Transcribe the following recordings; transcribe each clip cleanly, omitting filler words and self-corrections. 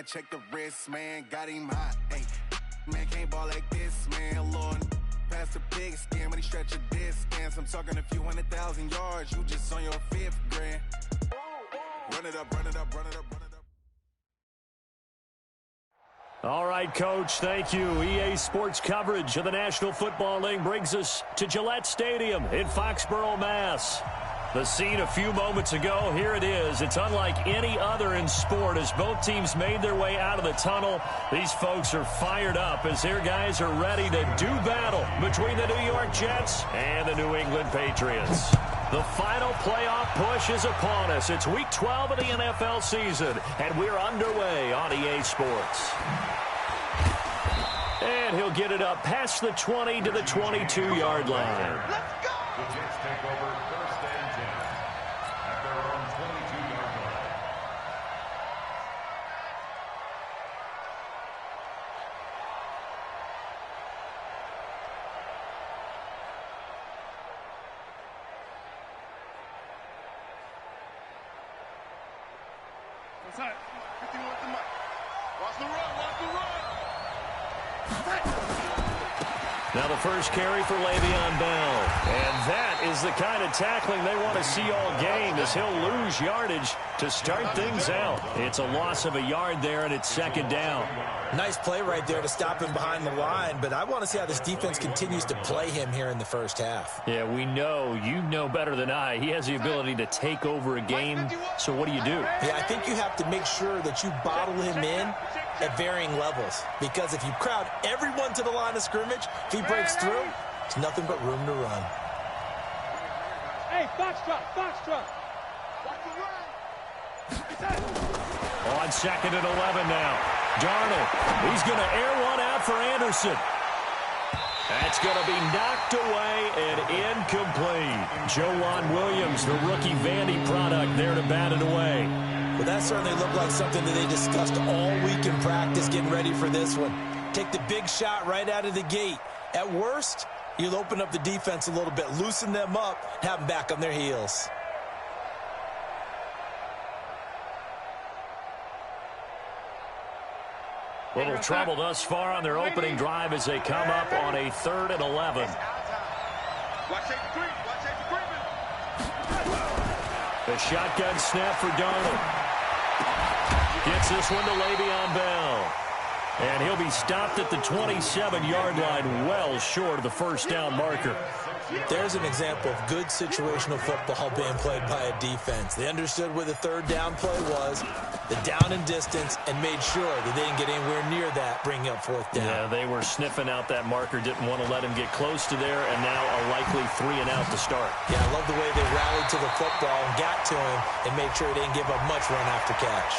man, check the wrist, man, got him hot. Hey, man, can't ball like this, man, Lord. Past the big skin when he stretch a distance. I'm talking a few 100,000 yards, you just on your 5th grand. Run it up, run it up, run it up, run it up. All right, Coach, thank you. EA Sports coverage of the National Football League brings us to Gillette Stadium in Foxborough, Mass. The scene a few moments ago, here it is. It's unlike any other in sport as both teams made their way out of the tunnel. These folks are fired up as their guys are ready to do battle between the New York Jets and the New England Patriots. The final playoff push is upon us. It's Week 12 of the NFL season, and we're underway on EA Sports. And he'll get it up past the 20 to the 22-yard line. Let's go! The Jets take over first and 10 at their own 22-yard line. What's that? 51 with the mic. Watch the run, watch the run. Now the first carry for Le'Veon Bell. And that is the kind of tackling they want to see all game as he'll lose yardage to start things out. It's a loss of a yard there, and it's second down. Nice play right there to stop him behind the line, but I want to see how this defense continues to play him here in the first half. Yeah, we know. You know better than I. He has the ability to take over a game, so what do you do? Yeah, I think you have to make sure that you bottle him in at varying levels, because if you crowd everyone to the line of scrimmage, if he breaks through, there's nothing but room to run. Hey, foxtrot, foxtrot. Watch the run. On second and 11 now. Darnold, he's going to air one out for Anderson. That's going to be knocked away and incomplete. Joejuan Williams, the rookie Vandy product, there to bat it away. Well, that certainly looked like something that they discussed all week in practice getting ready for this one. Take the big shot right out of the gate. At worst, you'll open up the defense a little bit, loosen them up, have them back on their heels. Little trouble thus far on their opening drive as they come up on a 3rd and 11. The shotgun snap for Darnold. Gets this one to Le'Veon Bell. And he'll be stopped at the 27-yard line, well short of the first down marker. There's an example of good situational football being played by a defense. They understood where the 3rd down play was, the down and distance, and made sure that they didn't get anywhere near that, bringing up 4th down. Yeah, they were sniffing out that marker, didn't want to let him get close to there, and now a likely 3 and out to start. Yeah, I love the way they rallied to the football and got to him and made sure he didn't give up much run after catch.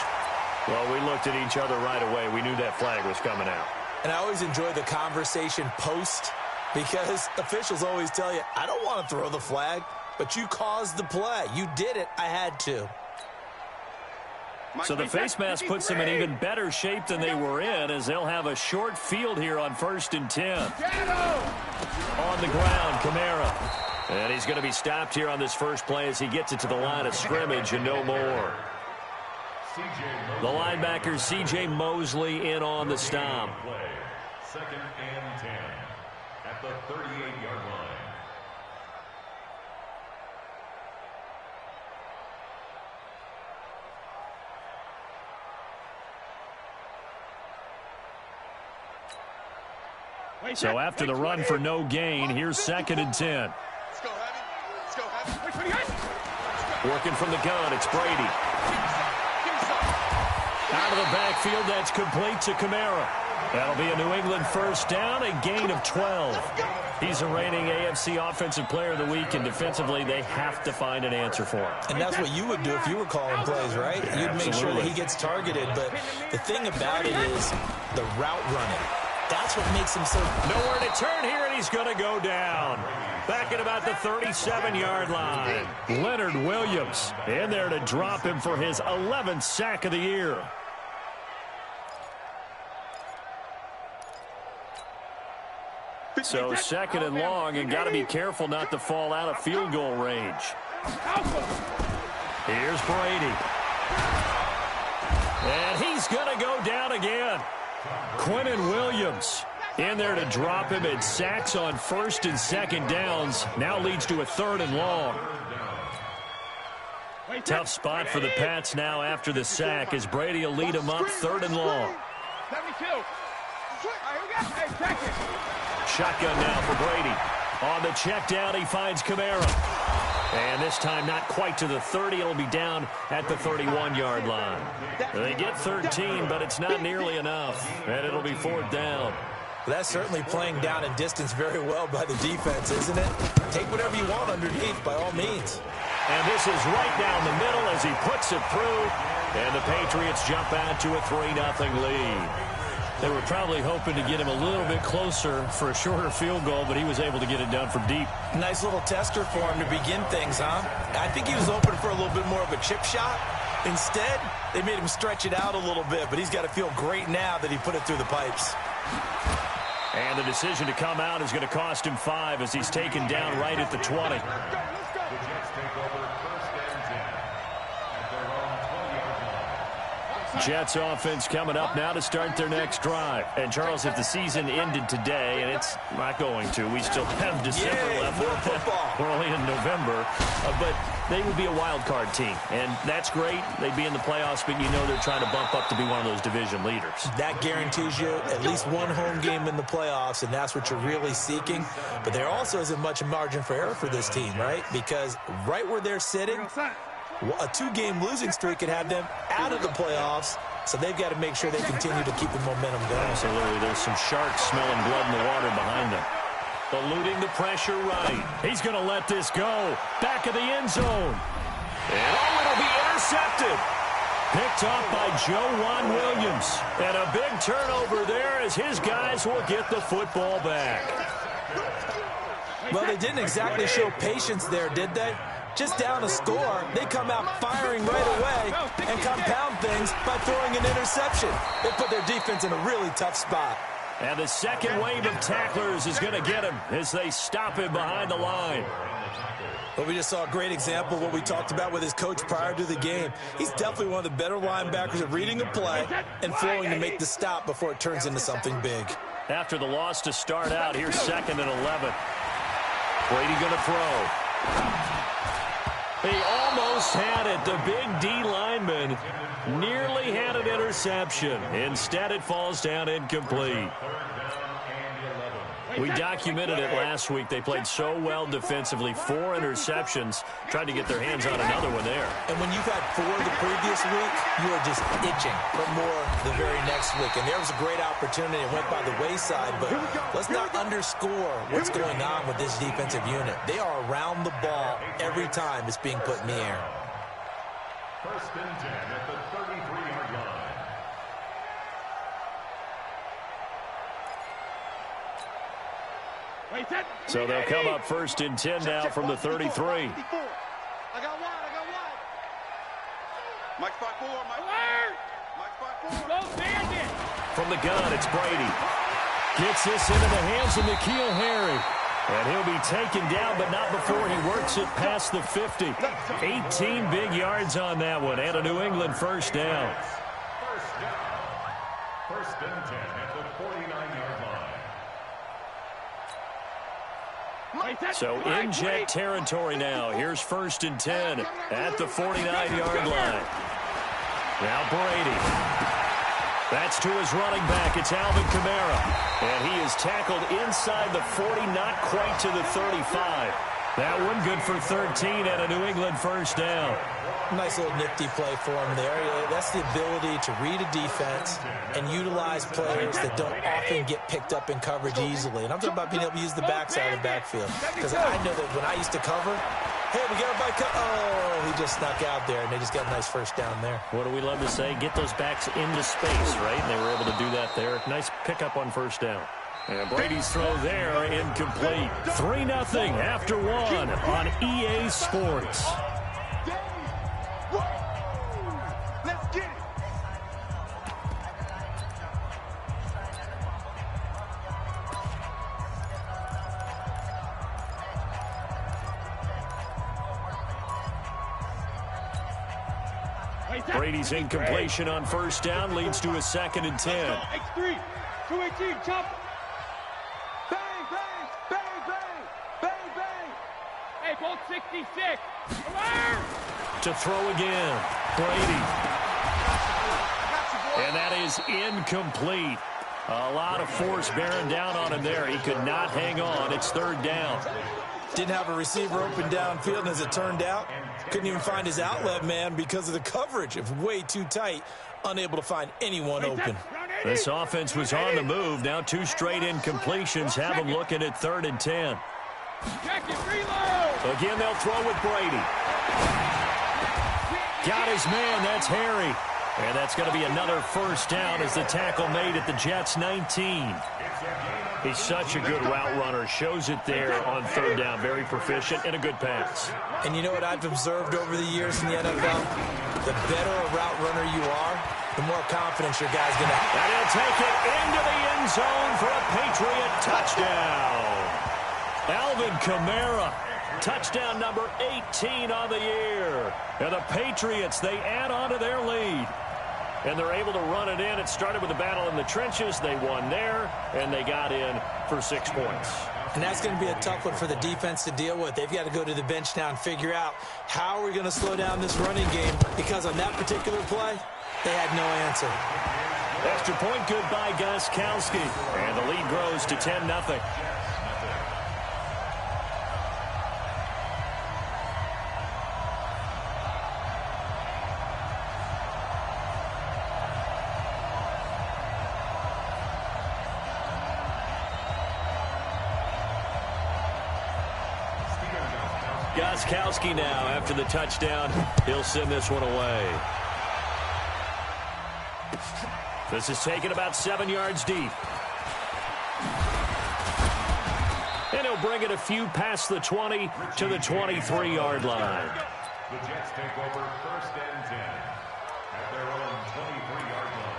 Well, we looked at each other right away. We knew that flag was coming out. And I always enjoy the conversation post, because officials always tell you, I don't want to throw the flag, but you caused the play. You did it. I had to. So the face mask puts them in even better shape than they were in, as they'll have a short field here on 1st and 10. On the ground, Kamara. And he's going to be stopped here on this first play as he gets it to the line of scrimmage and no more. The linebacker, C.J. Mosley, in on the stop. 2nd and 10 at the 38-yard line. So after the run for no gain, here's 2nd and 10. Let's go, Heavy. Let's go, Heavy. Working from the gun, it's Brady. Out of the backfield, that's complete to Kamara. That'll be a New England first down, a gain of 12. He's a reigning AFC Offensive Player of the Week, and defensively, they have to find an answer for him. And that's what you would do if you were calling plays, right? Yeah, you'd make sure that he gets targeted. But the thing about it is the route running. That's what makes him so... Nowhere to turn here, and he's going to go down. Back at about the 37-yard line. Leonard Williams in there to drop him for his 11th sack of the year. So 2nd and long, and got to be careful not to fall out of field goal range. Here's Brady. And he's going to go down again. Quinnen Williams in there to drop him. It sacks on first and second downs. Now leads to a 3rd and long. Tough spot for the Pats now after the sack as Brady will lead him up 3rd and long. 72. Shotgun now for Brady. On the check down, he finds Kamara. And this time not quite to the 30. It'll be down at the 31-yard line. They get 13, but it's not nearly enough. And it'll be 4th down. Well, that's certainly playing down in distance very well by the defense, isn't it? Take whatever you want underneath, by all means. And this is right down the middle as he puts it through. And the Patriots jump out to a 3-0 lead. They were probably hoping to get him a little bit closer for a shorter field goal, but he was able to get it down from deep. Nice little tester for him to begin things, huh? I think he was open for a little bit more of a chip shot. Instead, they made him stretch it out a little bit, but he's got to feel great now that he put it through the pipes. And the decision to come out is going to cost him 5 as he's taken down right at the 20. Jets offense coming up now to start their next drive. And, Charles, if the season ended today, and it's not going to, we still have December left. We're only in November. But they would be a wild card team. And that's great. They'd be in the playoffs, but you know they're trying to bump up to be one of those division leaders. That guarantees you at least one home game in the playoffs, and that's what you're really seeking. But there also isn't much margin for error for this team, right? Because right where they're sitting, a 2-game losing streak could have them out of the playoffs, so they've got to make sure they continue to keep the momentum going. Absolutely. There's some sharks smelling blood in the water behind them. Eluding the pressure right. He's going to let this go. Back of the end zone. And it'll be intercepted. Picked off by Joejuan Williams. And a big turnover there as his guys will get the football back. Well, they didn't exactly show patience there, did they? Just down a score, they come out firing right away and compound things by throwing an interception. They put their defense in a really tough spot. And the second wave of tacklers is going to get him as they stop him behind the line. Well, we just saw a great example of what we talked about with his coach prior to the game. He's definitely one of the better linebackers at reading a play and flowing to make the stop before it turns into something big. After the loss to start out, here's 2nd and 11. Brady going to throw. He almost had it. The big D lineman nearly had an interception. Instead, it falls down incomplete. We documented it last week. They played so well defensively. 4 interceptions. Tried to get their hands on another one there. And when you've had 4 the previous week, you are just itching for more the very next week. And there was a great opportunity. It went by the wayside. But let's not underscore what's going on with this defensive unit. They are around the ball every time it's being put in the air. 1st and 10 at the 33-yard line. So they'll come up 1st and 10 now from the 33. I got wide. Mike spot 4. Mike spot 4. From the gun, it's Brady. Gets this into the hands of N'Keal Harry. And he'll be taken down, but not before he works it past the 50. 18 big yards on that one, and a New England 1st down. 1st and 10 at the 49-yard line. So in jet territory now. Here's 1st and 10 at the 49-yard line. Now Brady. That's to his running back. It's Alvin Kamara. And he is tackled inside the 40, not quite to the 35. That one good for 13 and a New England 1st down. Nice little nifty play for him there. That's the ability to read a defense and utilize players that don't often get picked up in coverage easily. And I'm talking about being able to use the backside of the backfield. Because I know that when I used to cover, hey, we got a bike. Oh, he just snuck out there, and they just got a nice 1st down there. What do we love to say? Get those backs into space, right? And they were able to do that there. Nice pickup on 1st down. And Brady's throw there, incomplete. 3-0 after 1 on EA Sports. Let's get it. Brady's incompletion on first down leads to a 2nd and 10. X3, 218, chop. Bang, bang, bang, bang, bang, bang. Hey, Bolt 66. Alert! To throw again, Brady. And that is incomplete. A lot of force bearing down on him there. He could not hang on. It's 3rd down. Didn't have a receiver open downfield, and as it turned out, couldn't even find his outlet man because of the coverage. It was way too tight, unable to find anyone open. This offense was on the move. Now 2 straight incompletions have them looking at 3rd and 10. Again, they'll throw with Brady. Got his man. That's Harry. And that's going to be another 1st down as the tackle made at the Jets' 19. He's such a good route runner. Shows it there on 3rd down. Very proficient and a good pass. And you know what I've observed over the years in the NFL? The better a route runner you are, the more confidence your guy's going to have. And he'll take it into the end zone for a Patriot touchdown. Alvin Kamara. Touchdown number 18 on the year. And the Patriots, they add on to their lead. And they're able to run it in. It started with a battle in the trenches. They won there, and they got in for 6 points. And that's going to be a tough one for the defense to deal with. They've got to go to the bench now and figure out how are we going to slow down this running game, because on that particular play, they had no answer. Extra point good by Gostkowski. And the lead grows to 10-0. Gostkowski now after the touchdown. He'll send this one away. This is taken about 7 yards deep. And he'll bring it a few past the 20 to the 23-yard line. The Jets take over 1st and 10 at their own 23-yard line.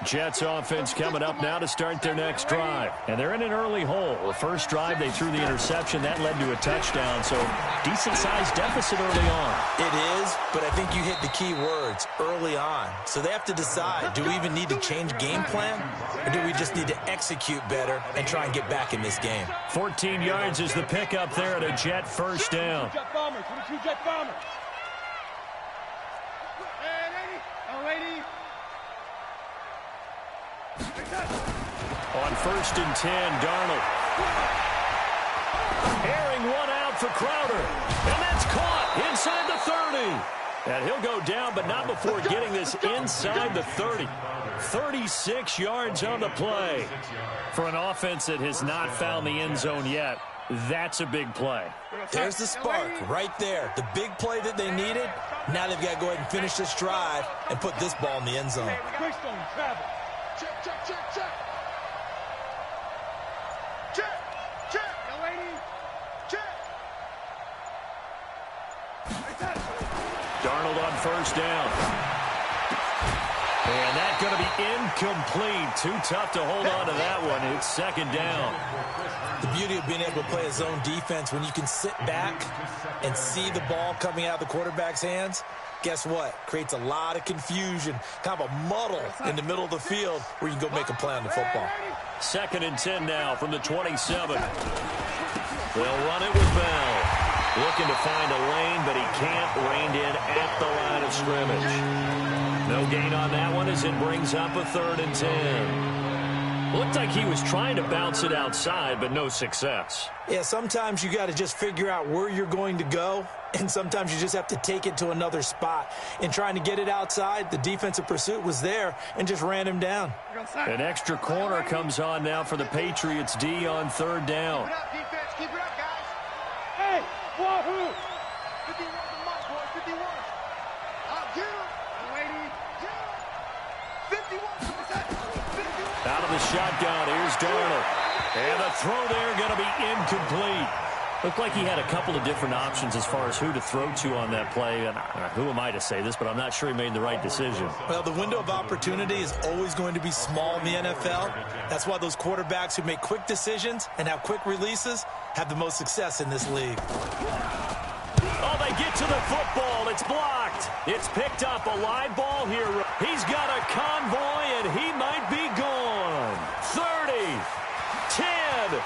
Jets offense coming up now to start their next drive. And they're in an early hole. The first drive, they threw the interception. That led to a touchdown, so decent-sized deficit early on. It is, but I think you hit the key words, early on. So they have to decide, do we even need to change game plan, or do we just need to execute better and try and get back in this game? 14 yards is the pickup there at a Jet 1st down. Jet bombers, 22 Jet bombers. Hey, lady. On 1st and 10, Darnold. Airing one out for Crowder. And that's caught inside the 30. And he'll go down, but not before getting this inside the 30. 36 yards on the play. For an offense that has not found the end zone yet, that's a big play. There's the spark right there. The big play that they needed. Now they've got to go ahead and finish this drive and put this ball in the end zone. Greystone, travel. Check, check, check, check. Check, check. Young lady. Check. Darnold on 1st down. And that's going to be incomplete. Too tough to hold on to that one. It's 2nd down. The beauty of being able to play a zone defense, when you can sit back and see the ball coming out of the quarterback's hands, guess what? Creates a lot of confusion, kind of a muddle in the middle of the field where you can go make a play on the football. 2nd and 10 now from the 27. They'll run it with Bell. Looking to find a lane, but he can't. Reined in at the line of scrimmage. No gain on that one as it brings up a 3rd and 10. Looked like he was trying to bounce it outside, but no success. Yeah, sometimes you got to just figure out where you're going to go, and sometimes you just have to take it to another spot. In trying to get it outside, the defensive pursuit was there and just ran him down. An extra corner comes on now for the Patriots D on 3rd down. Keep it up, defense. Keep it up, guys. Hey, wahoo! 51 the mark, boys. 51. I'll get him. Lady, get him. 51. Out of the shotgun, here's Darnold. And the throw there going to be incomplete. Looked like he had a couple of different options as far as who to throw to on that play. And who am I to say this, but I'm not sure he made the right decision. Well, the window of opportunity is always going to be small in the NFL. That's why those quarterbacks who make quick decisions and have quick releases have the most success in this league. Oh, they get to the football. It's blocked. It's picked up. A live ball here. He's got a convoy, and he might be gone. 30, 10.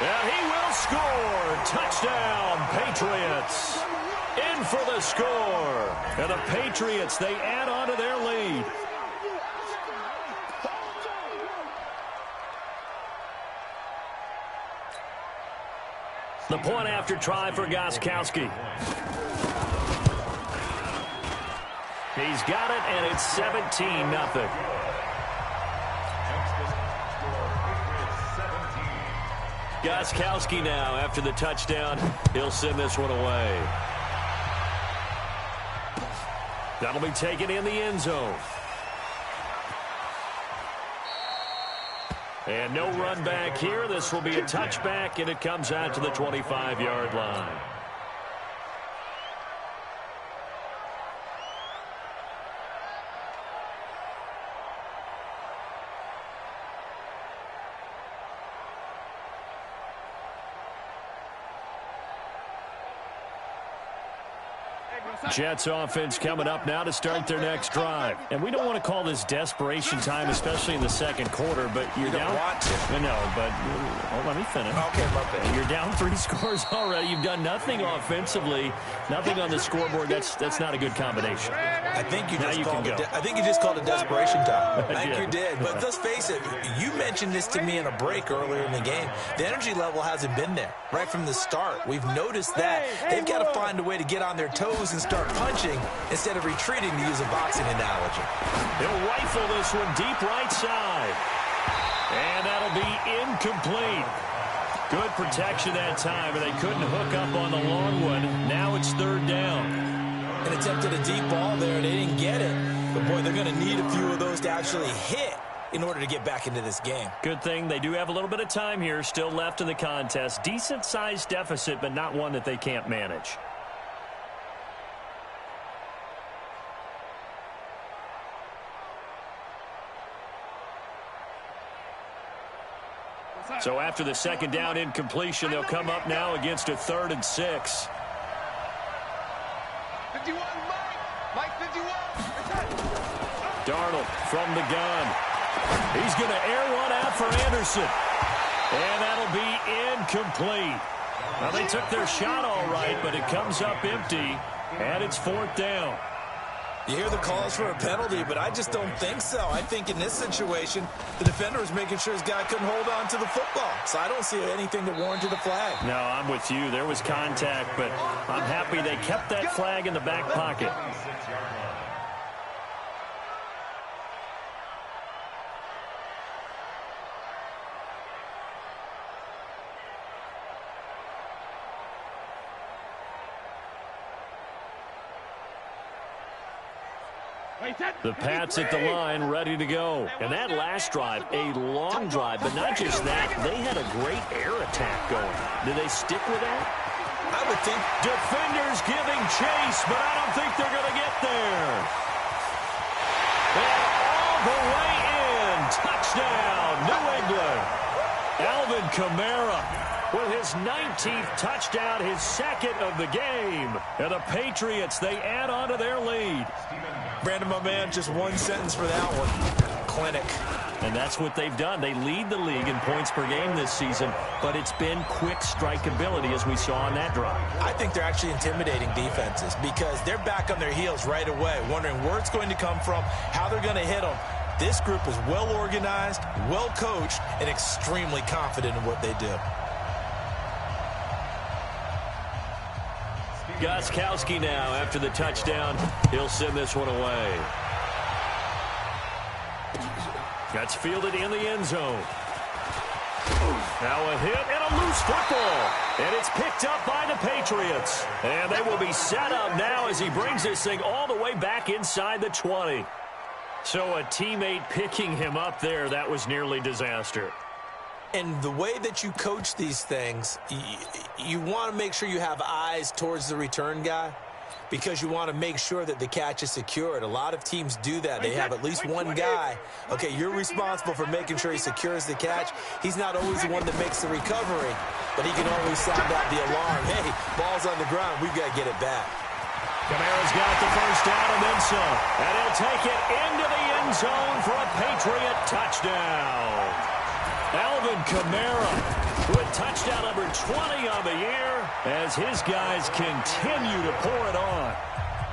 And he will score. Touchdown, Patriots. In for the score. And the Patriots, they add on to their lead. The point after try for Gostkowski. He's got it, and it's 17-0. Gostkowski now after the touchdown. He'll send this one away. That'll be taken in the end zone. And no run back here. This will be a touchback, and it comes out to the 25-yard line. Jets offense coming up now to start their next drive. And we don't want to call this desperation time, especially in the second quarter, but you're down. You don't want to. I know, but let me finish. Okay, my bad. You're down 3 scores already. You've done nothing offensively, nothing on the scoreboard. That's not a good combination. I think you just called it desperation time. I think you did. But let's face it, you mentioned this to me in a break earlier in the game. The energy level hasn't been there right from the start. We've noticed that. They've got to find a way to get on their toes and start punching instead of retreating, to use a boxing analogy. He'll rifle this one deep right side. And that'll be incomplete. Good protection that time, and they couldn't hook up on the long one. Now it's third down. An attempt at a deep ball there, they didn't get it. But, boy, they're going to need a few of those to actually hit in order to get back into this game. Good thing they do have a little bit of time here still left in the contest. Decent-sized deficit, but not one that they can't manage. So after the second down incompletion, they'll come up now against a 3rd and 6. 51, Mike 51. Darnold from the gun. He's going to air one out for Anderson. And that'll be incomplete. Well, they took their shot all right, but it comes up empty, and it's 4th down. You hear the calls for a penalty, but I just don't think so. I think in this situation, the defender was making sure his guy couldn't hold on to the football. So I don't see anything that warranted a flag. No, I'm with you. There was contact, but I'm happy they kept that flag in the back pocket. The Pats at the line, ready to go. And that last drive, a long drive, but not just that. They had a great air attack going. Did they stick with that? I would think. Defenders giving chase, but I don't think they're going to get there. And all the way in. Touchdown, New England. Alvin Kamara with his 19th touchdown, his 2nd of the game. And the Patriots, they add on to their lead. Brandon, my man, just one sentence for that one. Clinic. And that's what they've done. They lead the league in points per game this season, but it's been quick strikeability as we saw on that drive. I think they're actually intimidating defenses because they're back on their heels right away, wondering where it's going to come from, how they're going to hit them. This group is well organized, well coached, and extremely confident in what they do. Gostkowski now after the touchdown. He'll send this one away. That's fielded in the end zone. Now a hit and a loose football. And it's picked up by the Patriots. And they will be set up now as he brings this thing all the way back inside the 20. So a teammate picking him up there, that was nearly disaster. And the way that you coach these things, you want to make sure you have eyes towards the return guy because you want to make sure that the catch is secured. A lot of teams do that. They have at least one guy. Okay, you're responsible for making sure he secures the catch. He's not always the one that makes the recovery, but he can always sound out the alarm. Hey, ball's on the ground. We've got to get it back. Kamara's got the first down and then some. And he'll take it into the end zone for a Patriot touchdown. Alvin Kamara with touchdown number 20 on the year as his guys continue to pour it on.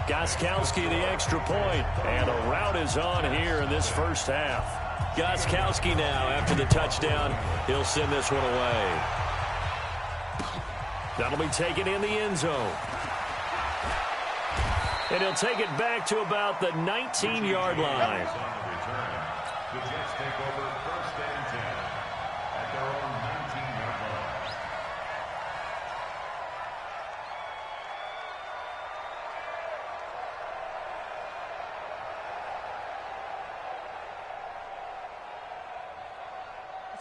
Gostkowski the extra point, and a rout is on here in this first half. Gostkowski now after the touchdown. He'll send this one away. That'll be taken in the end zone. And he'll take it back to about the 19-yard line. The Jets take over first and 10 at their own 19-yard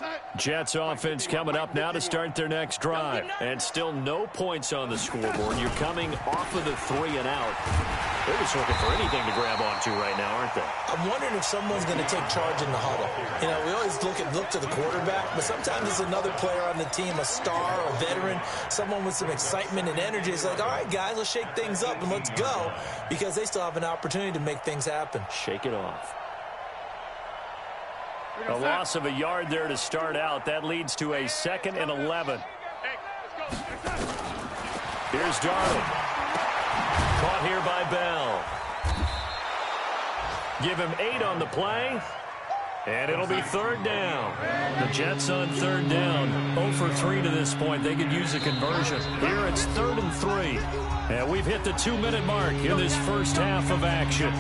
line. Jets offense coming up now to start their next drive. And still no points on the scoreboard. You're coming off of the 3 and out. They're just looking for anything to grab onto right now, aren't they? I'm wondering if someone's going to take charge in the huddle. You know, we always look to the quarterback, but sometimes it's another player on the team, a star, a veteran, someone with some excitement and energy. It's like, all right, guys, let's shake things up and let's go, because they still have an opportunity to make things happen. Shake it off. A loss of a yard there to start out. That leads to a 2nd and 11. Here's Darnold. Caught here by Bell. Give him 8 on the play. And it'll be 3rd down. The Jets on 3rd down. 0 for 3 to this point. They could use a conversion. Here it's 3rd and 3. And we've hit the 2-minute mark in this first half of action.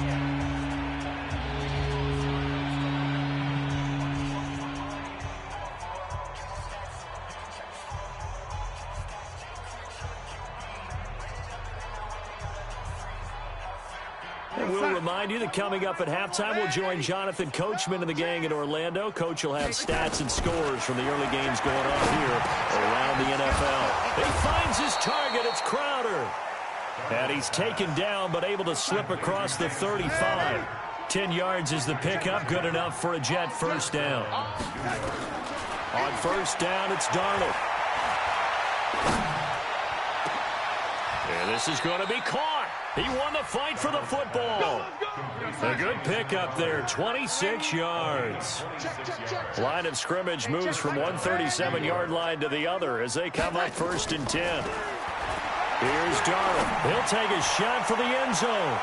We'll remind you that coming up at halftime, we'll join Jonathan Coachman and the gang in Orlando. Coach will have stats and scores from the early games going on here around the NFL. He finds his target. It's Crowder. And he's taken down, but able to slip across the 35. 10 yards is the pickup. Good enough for a Jet first down. On first down, it's Darnold. And this is going to be caught. He won the fight for the football. A good pickup there, 26 yards. Line of scrimmage moves from one 37-yard line to the other as they come up 1st and 10. Here's Darnold. He'll take a shot for the end zone.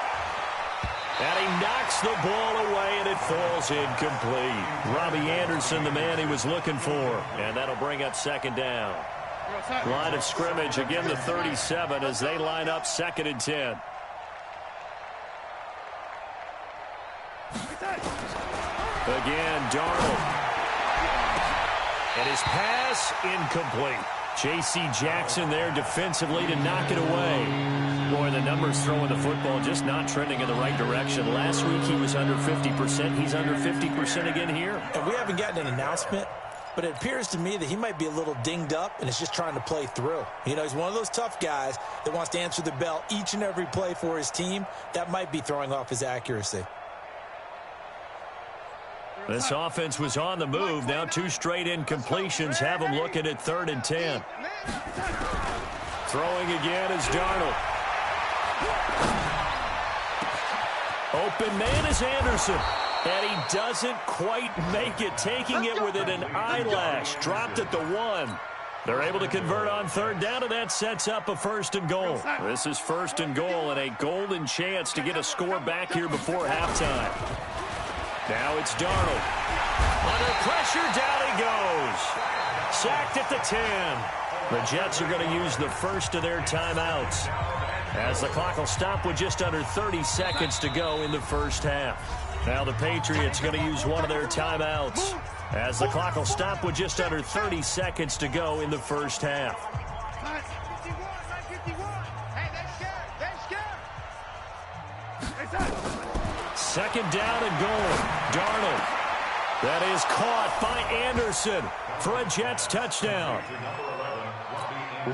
And he knocks the ball away, and it falls incomplete. Robbie Anderson, the man he was looking for. And that'll bring up 2nd down. Line of scrimmage, again the 37 as they line up 2nd and 10. Again, Darnold. And his pass incomplete. J.C. Jackson there defensively to knock it away. Boy, the numbers throwing the football just not trending in the right direction. Last week he was under 50%. He's under 50% again here. And we haven't gotten an announcement, but it appears to me that he might be a little dinged up and is just trying to play through. You know, he's one of those tough guys that wants to answer the bell each and every play for his team. That might be throwing off his accuracy. This offense was on the move. Now 2 straight incompletions have them looking at 3rd and 10. Throwing again is Darnold. Open man is Anderson. And he doesn't quite make it, taking it within an eyelash. Dropped at the 1. They're able to convert on 3rd down, and that sets up a 1st and goal. This is 1st and goal and a golden chance to get a score back here before halftime. Now it's Darnold. Under pressure, down he goes. Sacked at the 10. The Jets are going to use the first of their timeouts, as the clock will stop with just under 30 seconds to go in the first half. Now the Patriots going to use one of their timeouts, as the clock will stop with just under 30 seconds to go in the first half. Second down and goal. Darnold. That is caught by Anderson for a Jets touchdown.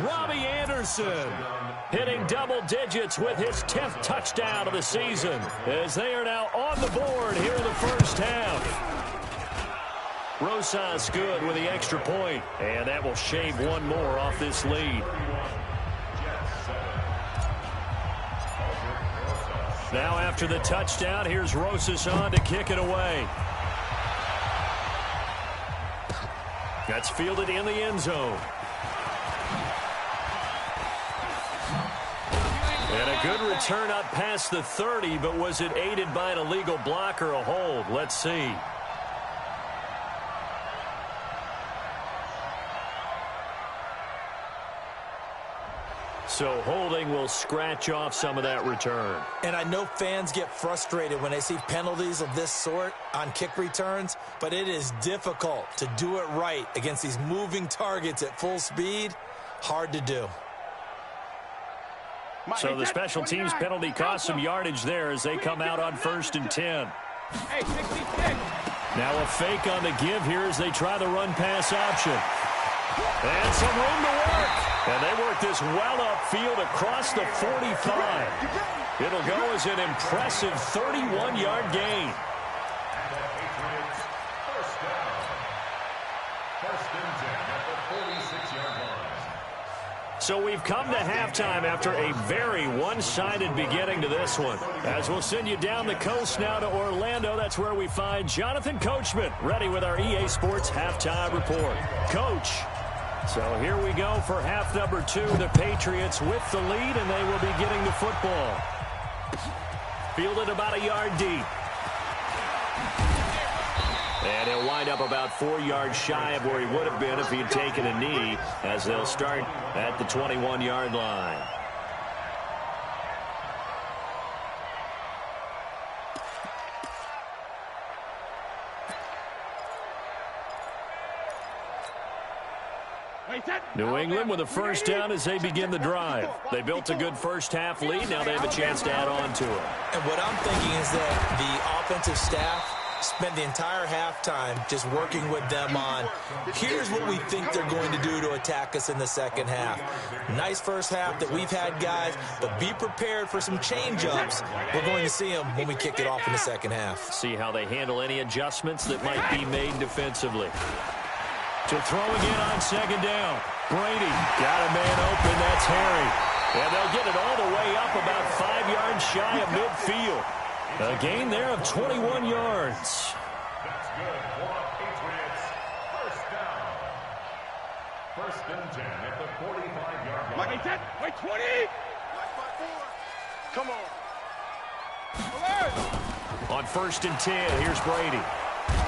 Robbie Anderson hitting double digits with his 10th touchdown of the season as they are now on the board here in the first half. Rosas good with the extra point, and that will shave one more off this lead. Now after the touchdown, here's Rosas on to kick it away. That's fielded in the end zone. And a good return up past the 30, but was it aided by an illegal block or a hold? Let's see. So holding will scratch off some of that return. And I know fans get frustrated when they see penalties of this sort on kick returns, but it is difficult to do it right against these moving targets at full speed. Hard to do. So the special teams penalty cost some yardage there as they come out on 1st and 10. Now a fake on the give here as they try the run-pass option. And some room to work. And they work this well upfield across the 45. It'll go as an impressive 31-yard gain. So we've come to halftime after a very one-sided beginning to this one. As we'll send you down the coast now to Orlando, that's where we find Jonathan Coachman ready with our EA Sports Halftime Report. Coach, so here we go for half number 2. The Patriots with the lead, and they will be getting the football. Fielded about a yard deep. And he'll wind up about 4 yards shy of where he would have been if he had taken a knee, as they'll start at the 21-yard line. New England with a first down as they begin the drive. They built a good first-half lead. Now they have a chance to add on to it. And what I'm thinking is that the offensive staff spent the entire halftime just working with them on, here's what we think they're going to do to attack us in the second half. Nice first half that we've had, guys, but be prepared for some change-ups. We're going to see them when we kick it off in the second half. See how they handle any adjustments that might be made defensively. To throw again on second down. Brady got a man open. That's Harry. And they'll get it all the way up about 5 yards shy of midfield. A gain there of 21 yards. That's good for Patriots. First down. 1st and 10 at the 45-yard line. Wait, 20. Come on. On 1st and 10, here's Brady.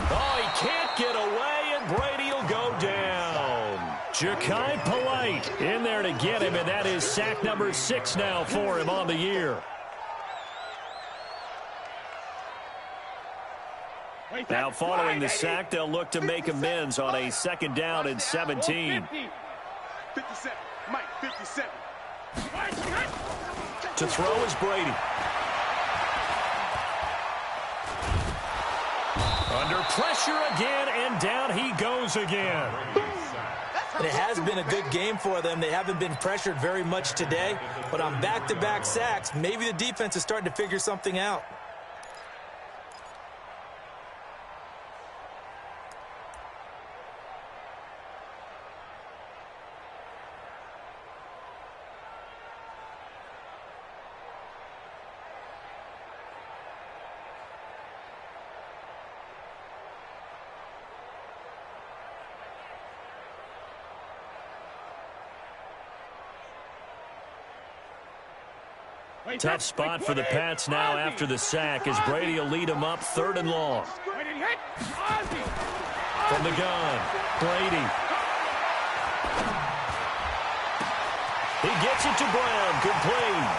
Oh, he can't get away, and Brady will go down. Ja'Kai Polite in there to get him, and that is sack number 6 now for him on the year. Now following the sack, they'll look to make amends on a 2nd down and 17. 57. Mike, 57. To throw is Brady. Under pressure again, and down he goes again. And it has been a good game for them. They haven't been pressured very much today, but on back-to-back sacks, maybe the defense is starting to figure something out. Tough spot for the Pats now after the sack as Brady will lead them up 3rd and long. From the gun, Brady. He gets it to Brown, complete.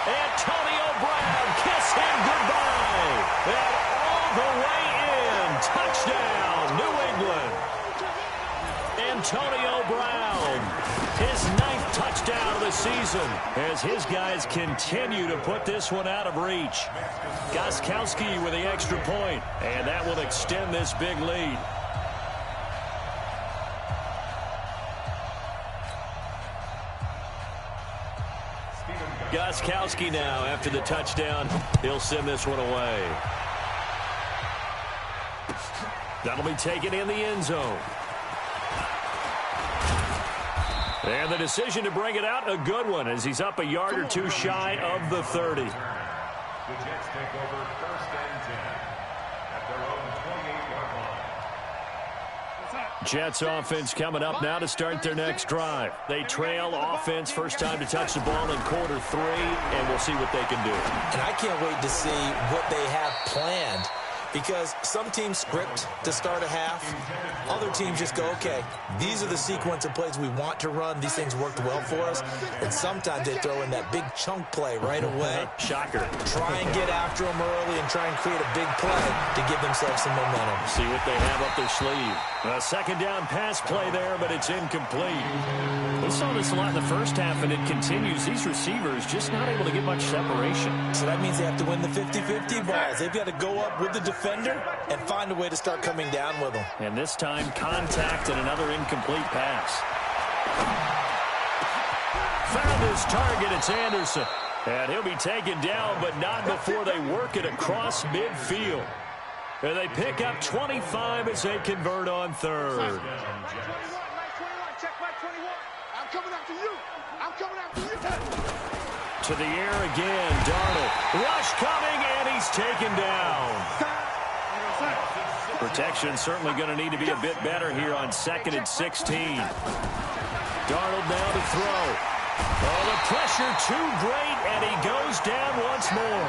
Antonio Brown, kiss him goodbye. And all the way in, touchdown, New England. Antonio Brown, his 9th touchdown down of the season as his guys continue to put this one out of reach. Gostkowski with the extra point, and that will extend this big lead. Gostkowski now after the touchdown. He'll send this one away. That'll be taken in the end zone. And the decision to bring it out, a good one, as he's up a yard or two shy of the 30. The Jets take over first and 10 at their own 28-yard line. Jets offense coming up now to start their next drive. They trail offense, first time to touch the ball in quarter 3, and we'll see what they can do. And I can't wait to see what they have planned, because some teams script to start a half. Other teams just go, okay, these are the sequence of plays we want to run. These things worked well for us. And sometimes they throw in that big chunk play right away. Shocker. Try and get after them early and try and create a big play to give themselves some momentum. See what they have up their sleeve. A second down pass play there, but it's incomplete. We saw this a lot in the first half, and it continues. These receivers just not able to get much separation. So that means they have to win the 50-50 balls. They've got to go up with the defender and find a way to start coming down with them. And this time, contact and another incomplete pass. Found his target. It's Anderson. And he'll be taken down, but not before they work it across midfield. And they pick up 25 as they convert on third. Check back 21. I'm coming after you. I'm coming after you. To the air again, Darnold. Rush coming, and he's taken down. Protection certainly going to need to be a bit better here on 2nd and 16. Darnold now to throw. Oh, the pressure too great, and he goes down once more.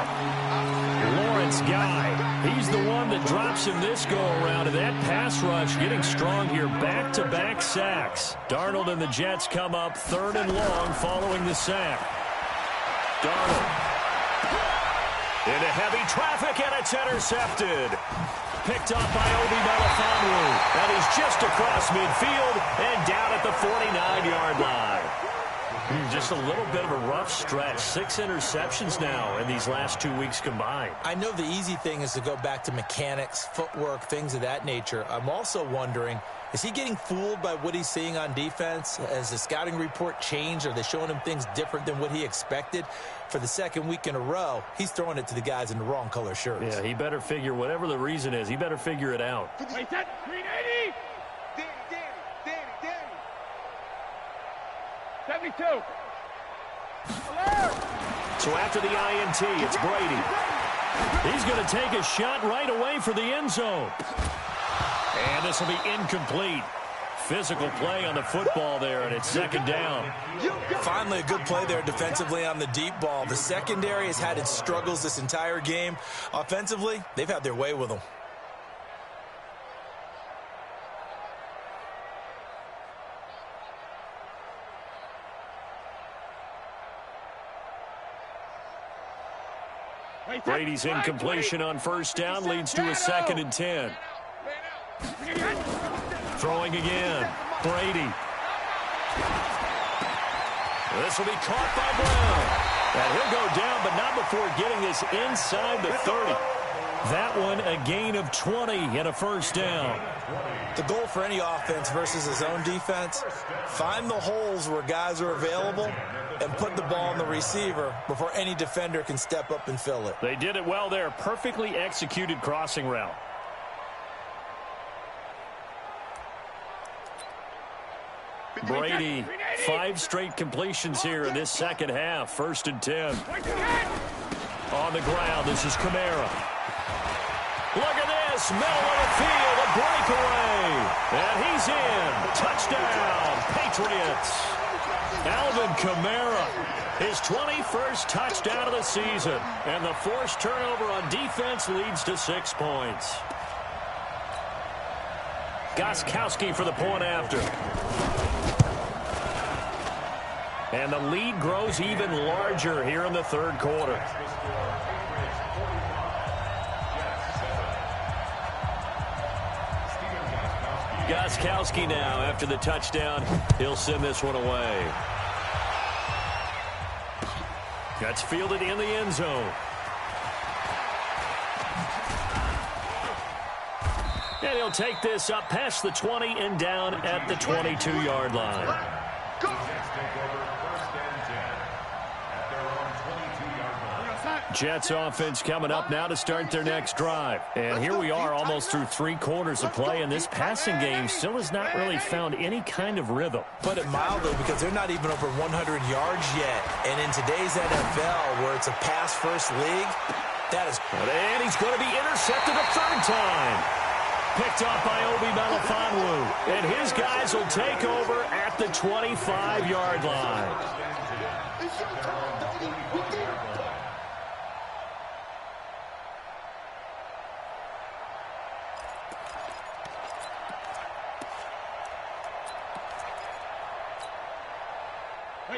Lawrence Guy, he's the one that drops him this go-around, and that pass rush getting strong here. Back-to-back sacks. Darnold and the Jets come up 3rd and long following the sack. Darnold into heavy traffic, and it's intercepted. Picked up by Obi Melifonwu, and he's just across midfield and down at the 49-yard line. Just a little bit of a rough stretch. 6 interceptions now in these last 2 weeks combined. I know the easy thing is to go back to mechanics, footwork, things of that nature. I'm also wondering, is he getting fooled by what he's seeing on defense? Has the scouting report changed? Are they showing him things different than what he expected? For the 2nd week in a row, he's throwing it to the guys in the wrong color shirts. Yeah, he better figure, whatever the reason is, he better figure it out. Wait, that 380. Danny. 72. So after the INT, it's Brady. He's going to take a shot right away for the end zone. And this will be incomplete. Physical play on the football there, and it's 2nd down. Finally, a good play there defensively on the deep ball. The secondary has had its struggles this entire game. Offensively, they've had their way with them. Brady's incompletion on 1st down leads to a 2nd and 10. Throwing again. Brady. This will be caught by Brown. And he'll go down, but not before getting this inside the 30. That one a gain of 20 and a 1st down. The goal for any offense versus his own defense, find the holes where guys are available and put the ball on the receiver before any defender can step up and fill it. They did it well there. Perfectly executed crossing route. Brady, 5 straight completions here in this 2nd half. 1st and 10. On the ground, this is Kamara. Look at this, middle of the field, a breakaway. And he's in. Touchdown, Patriots. Alvin Kamara, his 21st touchdown of the season. And the forced turnover on defense leads to 6 points. Gostkowski for the point after. And the lead grows even larger here in the 3rd quarter. Gostkowski now after the touchdown. He'll send this one away. That's fielded in the end zone. And he'll take this up past the 20 and down at the 22-yard line. The Jets take over first and 10 at their own 22-yard line. Jets offense coming up now to start their next drive. And here we are almost through 3 quarters of play, and this passing game still has not really found any kind of rhythm. Put it mildly, because they're not even over 100 yards yet. And in today's NFL, where it's a pass-first league, that is... And he's going to be intercepted a third time. Picked off by Obi Melifonwu. And his guys will take over at the 25-yard line. It's your time, baby. We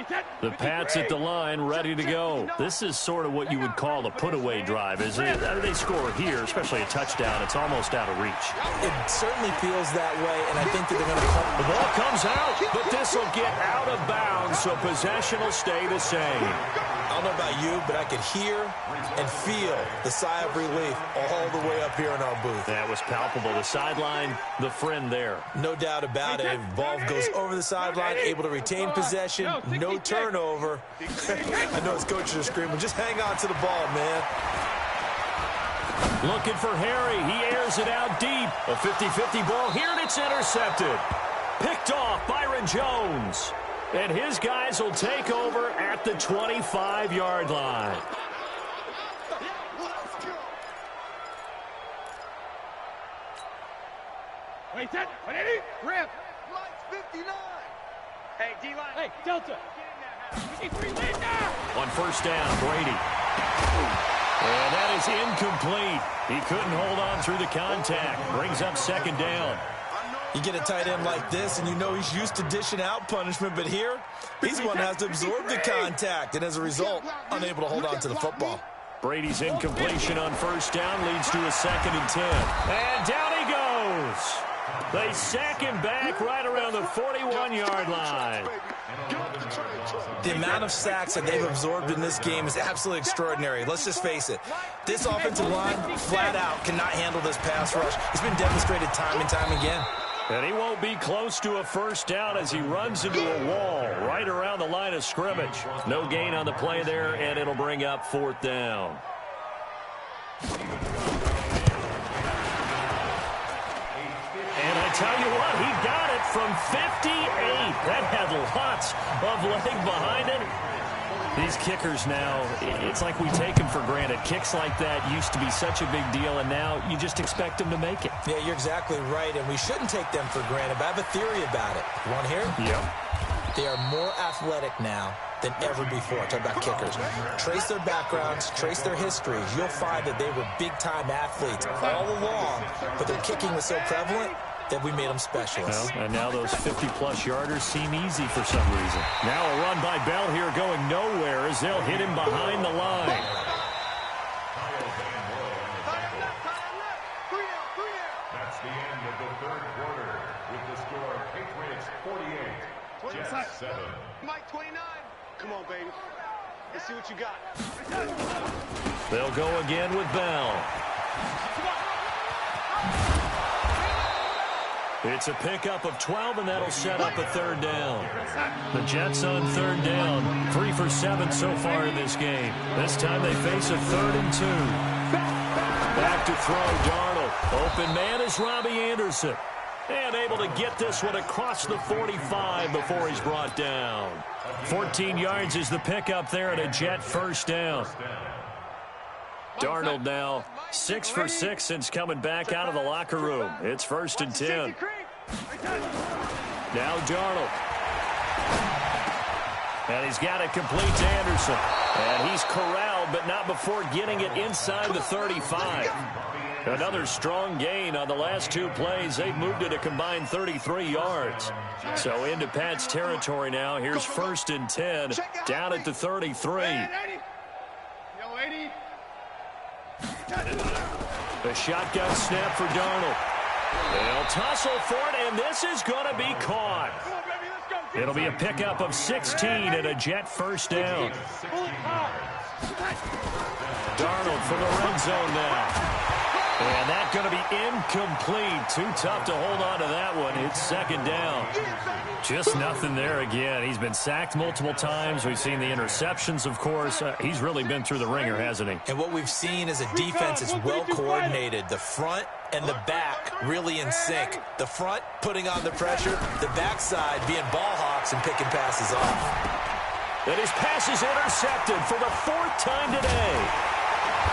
did it. The Pats at the line, ready to go. This is sort of what you would call a put-away drive, isn't it? They score here, especially a touchdown. It's almost out of reach. It certainly feels that way, and I think that they're going to call. The ball comes out, but this will get out of bounds, so possession will stay the same. I don't know about you, but I could hear and feel the sigh of relief all the way up here in our booth. That was palpable. The sideline, the friend there. No doubt about it. Ball goes over the sideline, able to retain possession, no turnover. I know his coaches are screaming, just hang on to the ball, man. Looking for Harry. He airs it out deep. A 50-50 ball here, and it's intercepted. Picked off Byron Jones. And his guys will take over at the 25-yard line. Wait, that. Rip. Lights 59. Hey, D-line. Hey, Delta. On first down, Brady. And that is incomplete. He couldn't hold on through the contact. Brings up second down. You get a tight end like this, and you know he's used to dishing out punishment, but here, he's the one that has to absorb the contact, and as a result, unable to hold on to the football. Brady's incompletion on first down leads to a 2nd and 10. And down he goes. They sack him back right around the 41-yard line. The amount of sacks that they've absorbed in this game is absolutely extraordinary. Let's just face it. This offensive line, flat out, cannot handle this pass rush. It's been demonstrated time and time again. And he won't be close to a first down as he runs into a wall right around the line of scrimmage. No gain on the play there, and it'll bring up 4th down. And I tell you what, he got it from 58. That had lots of leg behind it. These kickers now, it's like we take them for granted. Kicks like that used to be such a big deal, and now you just expect them to make it. Yeah, you're exactly right, and we shouldn't take them for granted, but I have a theory about it. You want to hear it? Yep. They are more athletic now than ever before. Talk about kickers. Trace their backgrounds, trace their histories. You'll find that they were big-time athletes all along, but their kicking was so prevalent that we made them specialists. Well, and now those 50-plus yarders seem easy for some reason. Now a run by Bell here going nowhere as they'll hit him behind the line. That's the end of the 3rd quarter with the score Patriots 48, Jets 7. Mike 29. Come on, baby. Let's see what you got. They'll go again with Bell. It's a pickup of 12, and that'll set up a 3rd down. The Jets on 3rd down. 3 for 7 so far in this game. This time they face a 3rd and 2. Back to throw, Darnold. Open man is Robbie Anderson. And able to get this one across the 45 before he's brought down. 14 yards is the pickup there at a Jet first down. Darnold now 6 for 6 since coming back out of the locker room. It's 1st and 10. Now Darnold. And he's got it complete to Anderson. And he's corralled, but not before getting it inside the 35. Another strong gain on the last 2 plays. They've moved it a combined 33 yards. So into Pat's territory now. Here's 1st and 10 down at the 33. The shotgun snap for Darnold. They'll tussle for it, and this is going to be caught. It'll be a pickup of 16 and a Jet first down. Darnold for the red zone now. And that's going to be incomplete. Too tough to hold on to that one. It's second down. Just nothing there again. He's been sacked multiple times. We've seen the interceptions, of course. He's really been through the ringer, hasn't he? And what we've seen is a defense that's well coordinated. The front and the back really in sync. The front putting on the pressure. The backside being ball hawks and picking passes off. And his pass is intercepted for the 4th time today.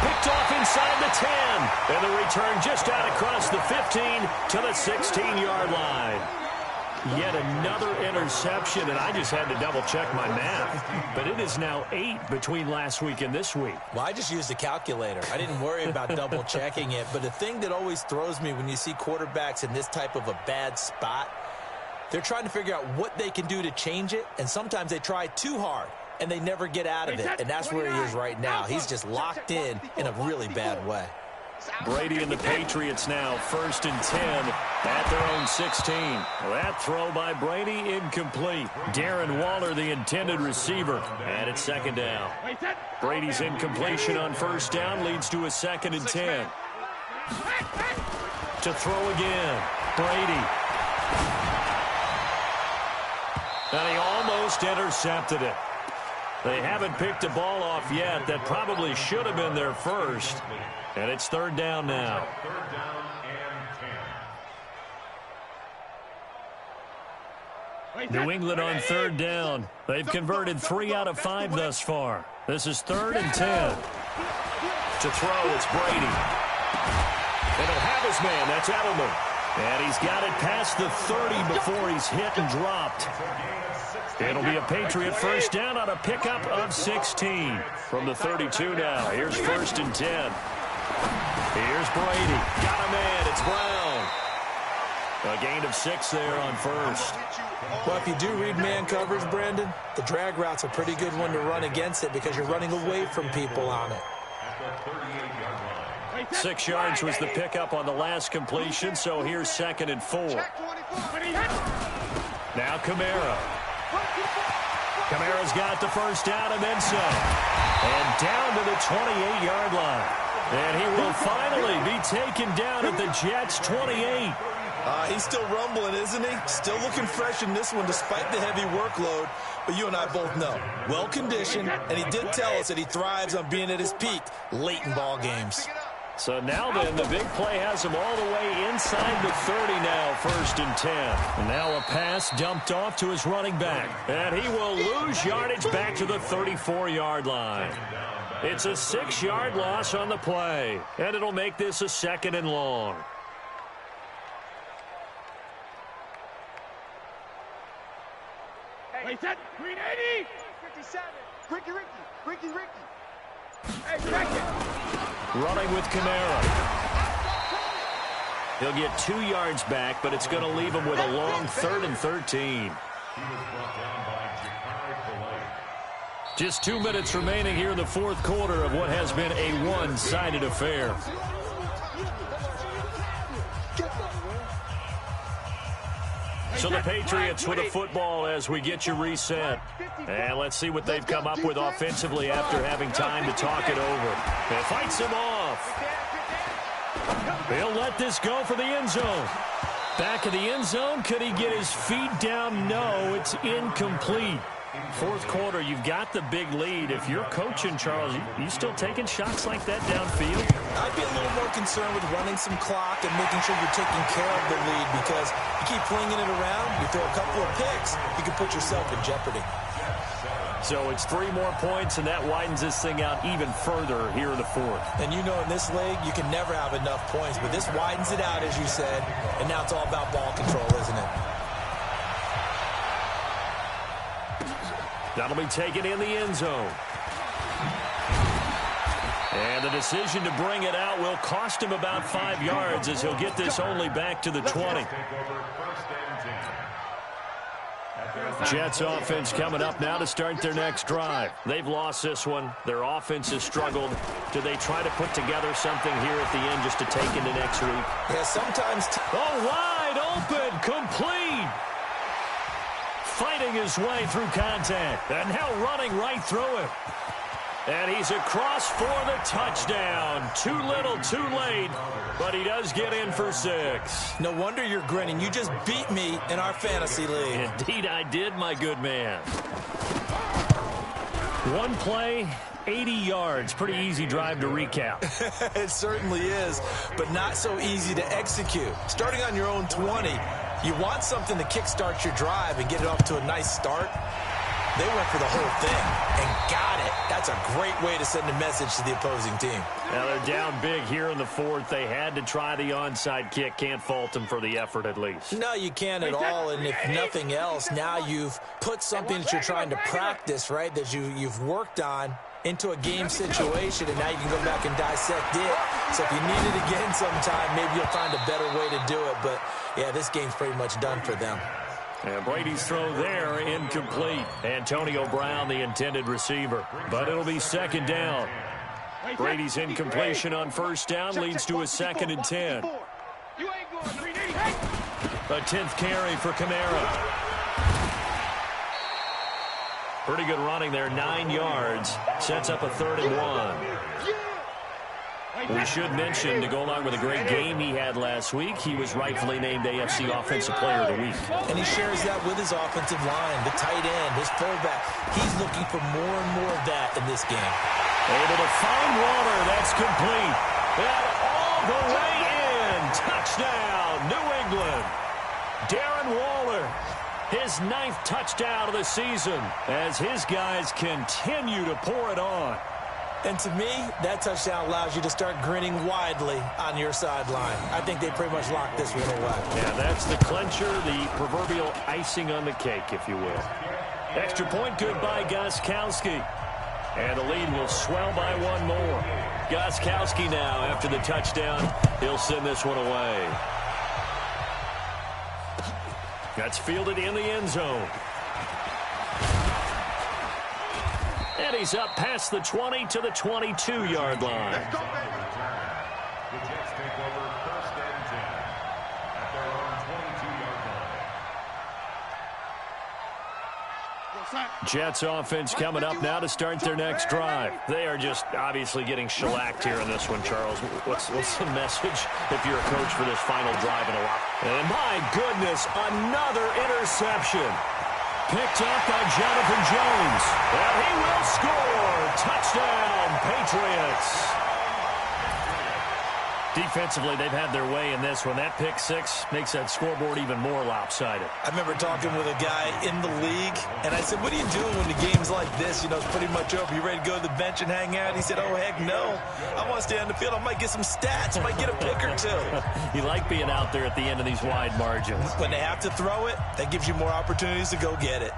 Picked off inside the 10. And the return just out across the 15 to the 16-yard line. Yet another interception, and I just had to double-check my math. But it is now 8 between last week and this week. Well, I just used a calculator. I didn't worry about double-checking it. But the thing that always throws me when you see quarterbacks in this type of a bad spot, they're trying to figure out what they can do to change it, and sometimes they try too hard, and they never get out of it. And that's where he is right now. He's just locked in a really bad way. Brady and the Patriots now 1st and 10 at their own 16. That throw by Brady incomplete. Darren Waller, the intended receiver, and it's second down. Brady's incompletion on 1st down leads to a 2nd and 10. To throw again, Brady. And he almost intercepted it. They haven't picked a ball off yet. That probably should have been their first. And it's 3rd down now. 3rd down and 10. New England on 3rd down. They've converted 3 out of 5 thus far. This is 3rd and 10. To throw, it's Brady. And he'll have his man. That's Edelman. And he's got it past the 30 before he's hit and dropped. It'll be a Patriot first down on a pickup of 16. From the 32 now. Here's 1st and 10. Here's Brady. Got a man. It's Brown. A gain of 6 there on 1st. Well, if you do read man coverage, Brandon, the drag route's a pretty good one to run against it because you're running away from people on it. 6 yards was the pickup on the last completion, so here's 2nd and 4. Now Kamara. Kamara's got the first down and then some. And down to the 28-yard line. And he will finally be taken down at the Jets' 28. He's still rumbling, isn't he? Still looking fresh in this one despite the heavy workload. But you and I both know, well-conditioned, and he did tell us that he thrives on being at his peak late in ball games. So now then, the big play has him all the way inside the 30 now, 1st and 10. And now a pass dumped off to his running back. And he will lose yardage back to the 34-yard line. It's a 6-yard loss on the play. And it'll make this a 2nd and long. Hey, set. Green 80. 57. Ricky. Hey, second. Running with Kamara. He'll get 2 yards back, but it's going to leave him with a long 3rd and 13. Just 2 minutes remaining here in the 4th quarter of what has been a one-sided affair. So the Patriots with a football as we get you reset. And let's see what they've come up with offensively after having time to talk it over. It fights him off. He'll let this go for the end zone. Back of the end zone. Could he get his feet down? No, it's incomplete. 4th quarter, you've got the big lead. If you're coaching, Charles, you still taking shots like that downfield? I'd be a little more concerned with running some clock and making sure you're taking care of the lead because you keep flinging it around, you throw a couple of picks, you can put yourself in jeopardy. So it's 3 more points, and that widens this thing out even further here in the 4th. And you know in this league, you can never have enough points, but this widens it out, as you said, and now it's all about ball control, isn't it? That'll be taken in the end zone. And the decision to bring it out will cost him about 5 yards as he'll get this only back to the 20. Jets offense coming up now to start their next drive. They've lost this one. Their offense has struggled. Do they try to put together something here at the end just to take into next week? Yeah, sometimes. Oh, wide open, complete. fighting his way through contact. And now running right through him. And he's across for the touchdown. Too little, too late, but he does get in for 6. No wonder you're grinning. You just beat me in our fantasy league. Indeed I did, my good man. One play, 80 yards. Pretty easy drive to recap. It certainly is, but not so easy to execute. Starting on your own 20, you want something to kickstart your drive and get it off to a nice start. They went for the whole thing and got it. That's a great way to send a message to the opposing team. Now they're down big here in the 4th. They had to try the onside kick. Can't fault them for the effort at least. No, you can't at all. And if nothing else, now you've put something that you're trying to practice, right, that you've worked on into a game situation, and now you can go back and dissect it. So if you need it again sometime, maybe you'll find a better way to do it. But, yeah, this game's pretty much done for them. And Brady's throw there, incomplete. Antonio Brown, the intended receiver. But it'll be 2nd down. Brady's incompletion on 1st down leads to a 2nd and 10. A 10th carry for Kamara. Pretty good running there, 9 yards. Sets up a 3rd and 1. We should mention, to go along with a great game he had last week, he was rightfully named AFC Offensive Player of the Week. And he shares that with his offensive line, the tight end, his fullback. He's looking for more and more of that in this game. Able to find Waller. That's complete. And all the way in. Touchdown, New England. Darren Waller, his 9th touchdown of the season as his guys continue to pour it on. And to me, that touchdown allows you to start grinning widely on your sideline. I think they pretty much locked this one away. Yeah, that's the clincher, the proverbial icing on the cake, if you will. Extra point, good by Gostkowski. And the lead will swell by 1 more. Gostkowski now, after the touchdown, he'll send this one away. That's fielded in the end zone. And he's up past the 20 to the 22-yard line. The Jets take over 1st and 10 at their own 22-yard line. Jets offense coming up now to start their next drive. They are just obviously getting shellacked here in this one, Charles. What's the message if you're a coach for this final drive in a while? And my goodness, another interception. Picked up by Jonathan Jones. And he will score. Touchdown, Patriots. Defensively, they've had their way in this one. That pick 6 makes that scoreboard even more lopsided. I remember talking with a guy in the league, and I said, what do you do when the game's like this? You know, it's pretty much over. You ready to go to the bench and hang out? He said, oh, heck no. I want to stay on the field. I might get some stats. I might get a pick or 2. You like being out there at the end of these wide margins. When they have to throw it, that gives you more opportunities to go get it.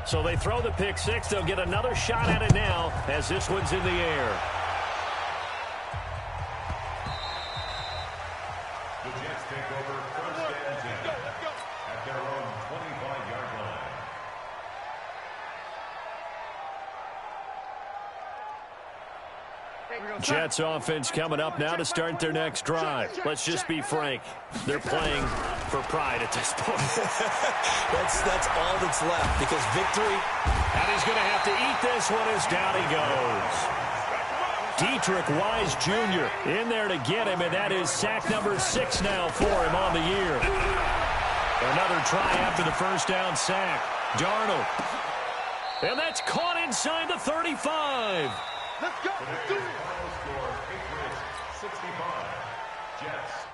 So they throw the pick 6. They'll get another shot at it now as this one's in the air. The Jets take over 1st and 10 at their own 25-yard line. Jets offense coming up now to start their next drive. Let's just be frank. They're playing for pride at this point. That's all that's left, because victory. And he's going to have to eat this one as down he goes. Dietrich Wise Jr. in there to get him, and that is sack number 6 now for him on the year. Another try after the 1st down sack. Darnold. And that's caught inside the 35. Let's go. Final score, Patriots 65, Jets